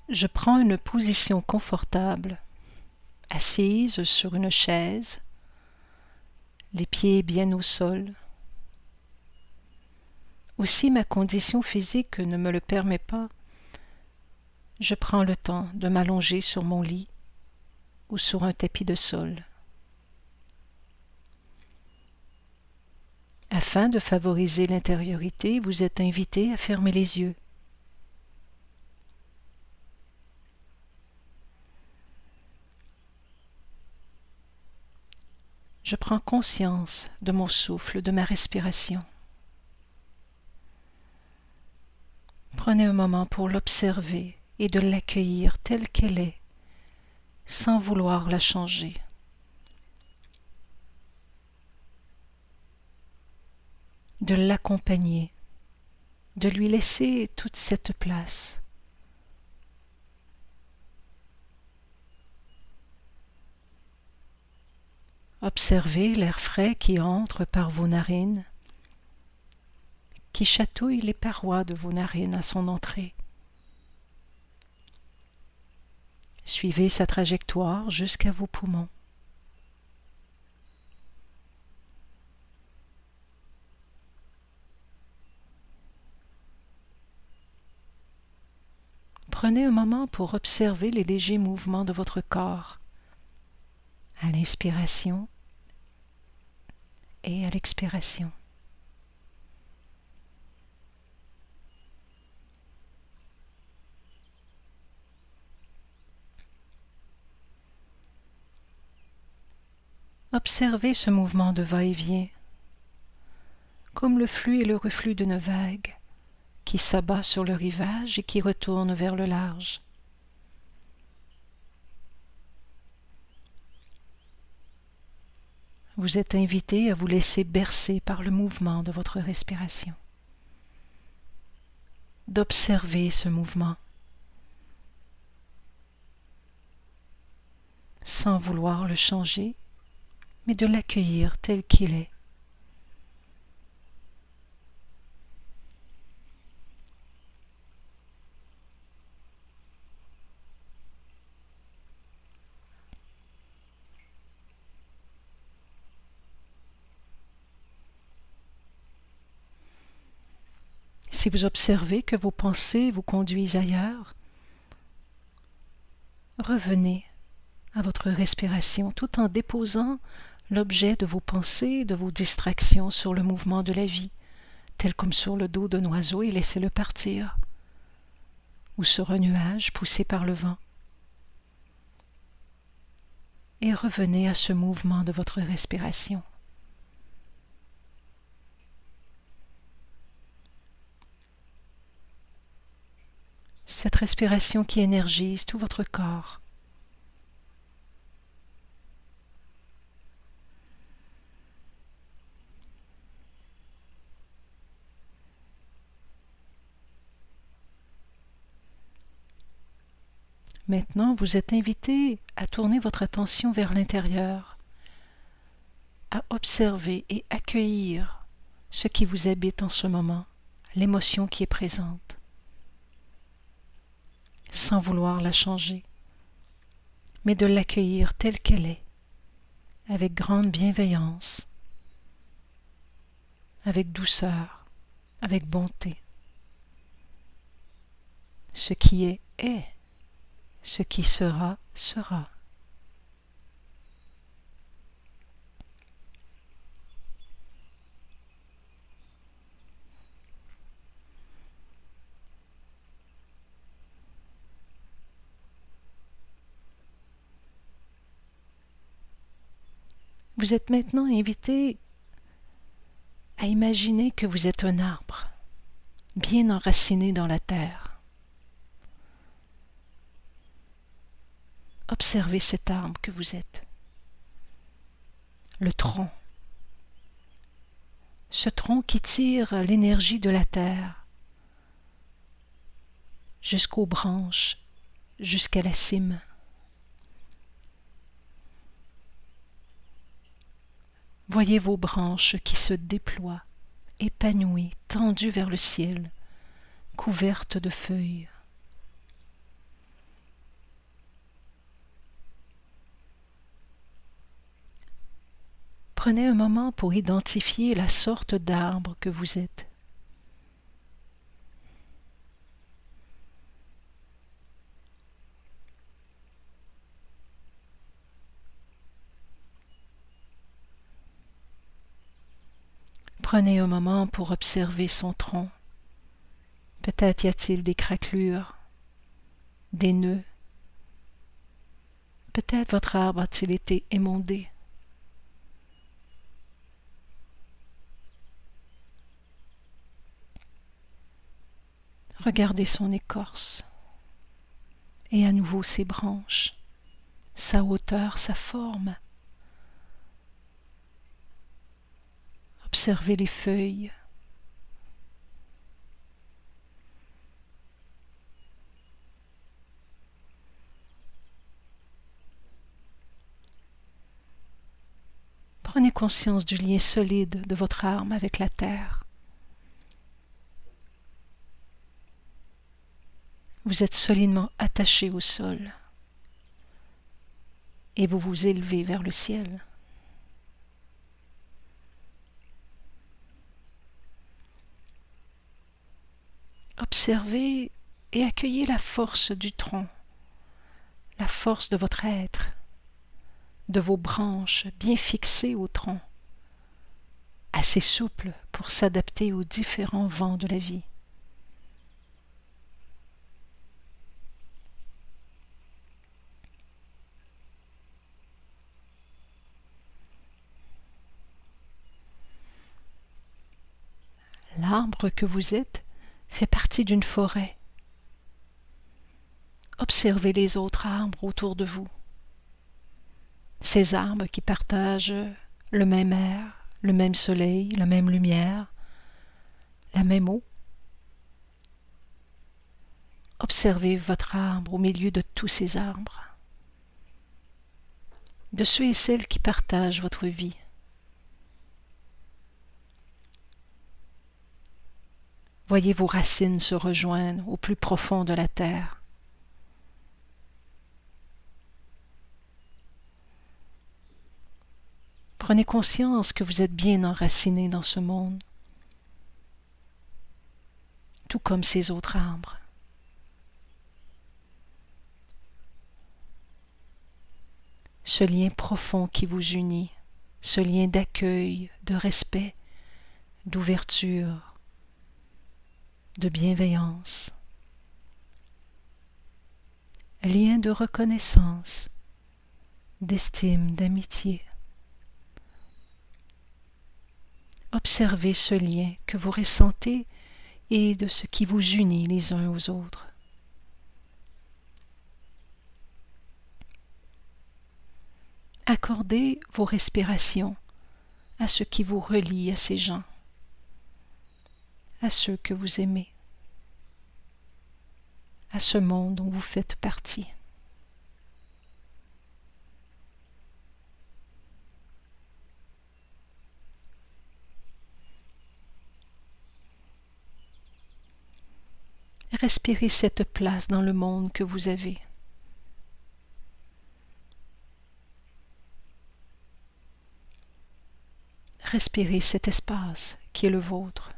Je prends une position confortable, assise sur une chaise, les pieds bien au sol. Ou si ma condition physique ne me le permet pas, je prends le temps de m'allonger sur mon lit ou sur un tapis de sol. Afin de favoriser l'intériorité, vous êtes invité à fermer les yeux. Je prends conscience de mon souffle, de ma respiration. Prenez un moment pour l'observer et de l'accueillir telle qu'elle est, sans vouloir la changer. De l'accompagner, de lui laisser toute cette place. Observez l'air frais qui entre par vos narines, qui chatouille les parois de vos narines à son entrée. Suivez sa trajectoire jusqu'à vos poumons. Prenez un moment pour observer les légers mouvements de votre corps, à l'inspiration et à l'expiration. Observez ce mouvement de va-et-vient, comme le flux et le reflux d'une vague qui s'abat sur le rivage et qui retourne vers le large. Vous êtes invité à vous laisser bercer par le mouvement de votre respiration, d'observer ce mouvement sans vouloir le changer, mais de l'accueillir tel qu'il est. Si vous observez que vos pensées vous conduisent ailleurs, revenez à votre respiration tout en déposant l'objet de vos pensées, de vos distractions sur le mouvement de la vie, tel comme sur le dos d'un oiseau, et laissez-le partir, ou sur un nuage poussé par le vent. Et revenez à ce mouvement de votre respiration. Cette respiration qui énergise tout votre corps. Maintenant, vous êtes invité à tourner votre attention vers l'intérieur, à observer et accueillir ce qui vous habite en ce moment, l'émotion qui est présente, sans vouloir la changer, mais de l'accueillir telle qu'elle est, avec grande bienveillance, avec douceur, avec bonté. Ce qui est, est. Ce qui sera, sera. Vous êtes maintenant invité à imaginer que vous êtes un arbre, bien enraciné dans la terre. Observez cet arbre que vous êtes, le tronc, ce tronc qui tire l'énergie de la terre jusqu'aux branches, jusqu'à la cime. Voyez vos branches qui se déploient, épanouies, tendues vers le ciel, couvertes de feuilles. Prenez un moment pour identifier la sorte d'arbre que vous êtes. Prenez un moment pour observer son tronc. Peut-être y a-t-il des craquelures, des nœuds. Peut-être votre arbre a-t-il été émondé. Regardez son écorce et à nouveau ses branches, sa hauteur, sa forme. Observez les feuilles. Prenez conscience du lien solide de votre arbre avec la terre. Vous êtes solidement attaché au sol et vous vous élevez vers le ciel. Observez et accueillez la force du tronc, la force de votre être, de vos branches bien fixées au tronc, assez souples pour s'adapter aux différents vents de la vie. L'arbre que vous êtes fait partie d'une forêt. Observez les autres arbres autour de vous. Ces arbres qui partagent le même air, le même soleil, la même lumière, la même eau. Observez votre arbre au milieu de tous ces arbres, de ceux et celles qui partagent votre vie. Voyez vos racines se rejoindre au plus profond de la terre. Prenez conscience que vous êtes bien enraciné dans ce monde, tout comme ces autres arbres. Ce lien profond qui vous unit, ce lien d'accueil, de respect, d'ouverture, de bienveillance, lien de reconnaissance, d'estime, d'amitié. Observez ce lien que vous ressentez et de ce qui vous unit les uns aux autres. Accordez vos respirations à ce qui vous relie à ces gens, à ceux que vous aimez, à ce monde dont vous faites partie. Respirez cette place dans le monde que vous avez. Respirez cet espace qui est le vôtre,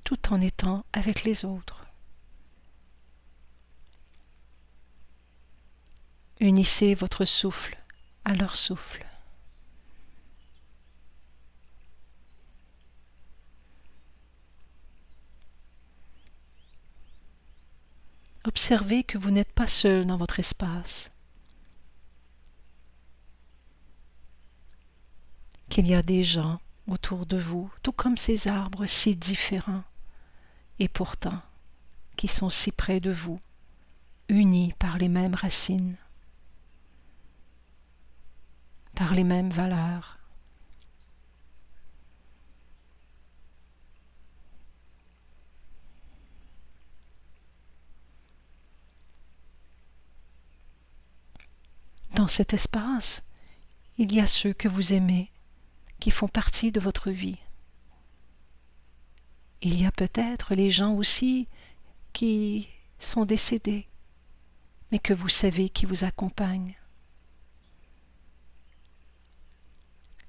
tout en étant avec les autres. Unissez votre souffle à leur souffle. Observez que vous n'êtes pas seul dans votre espace, qu'il y a des gens autour de vous, tout comme ces arbres si différents, et pourtant qui sont si près de vous, unis par les mêmes racines, par les mêmes valeurs. Dans cet espace, il y a ceux que vous aimez, qui font partie de votre vie. Il y a peut-être les gens aussi qui sont décédés, mais que vous savez qui vous accompagnent.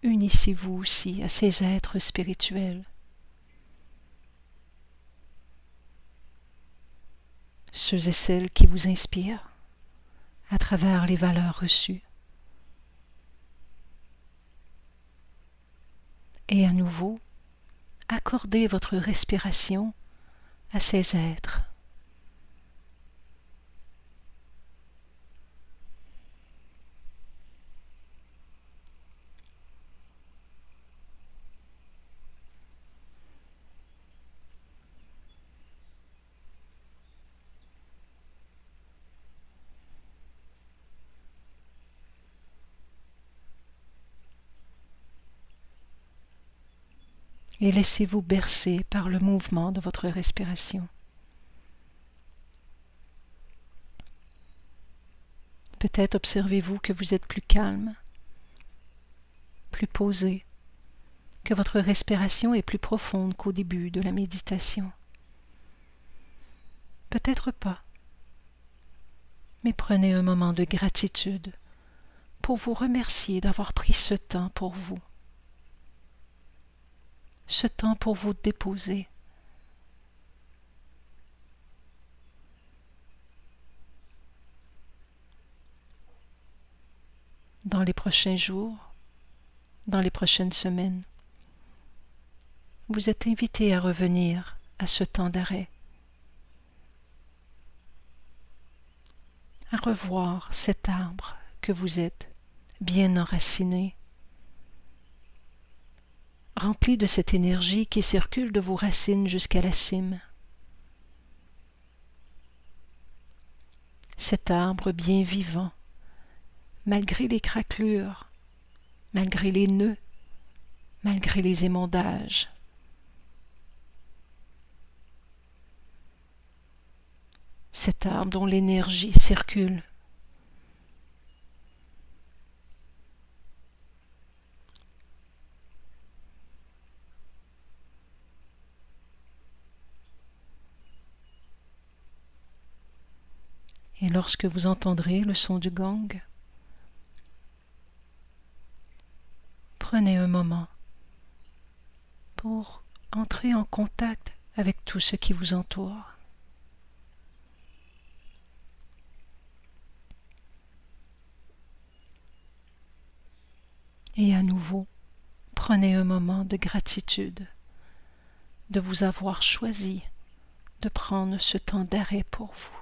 unissez-vous aussi à ces êtres spirituels, ceux et celles qui vous inspirent à travers les valeurs reçues. Et à nouveau, accordez votre respiration à ces êtres. Et laissez-vous bercer par le mouvement de votre respiration. Peut-être observez-vous que vous êtes plus calme, plus posé, que votre respiration est plus profonde qu'au début de la méditation. Peut-être pas, mais prenez un moment de gratitude pour vous remercier d'avoir pris ce temps pour vous. Ce temps pour vous déposer. Dans les prochains jours, dans les prochaines semaines, vous êtes invité à revenir à ce temps d'arrêt, à revoir cet arbre que vous êtes, bien enraciné, rempli de cette énergie qui circule de vos racines jusqu'à la cime. Cet arbre bien vivant, malgré les craquelures, malgré les nœuds, malgré les émondages. Cet arbre dont l'énergie circule. Et lorsque vous entendrez le son du gong, prenez un moment pour entrer en contact avec tout ce qui vous entoure. Et à nouveau, prenez un moment de gratitude de vous avoir choisi de prendre ce temps d'arrêt pour vous.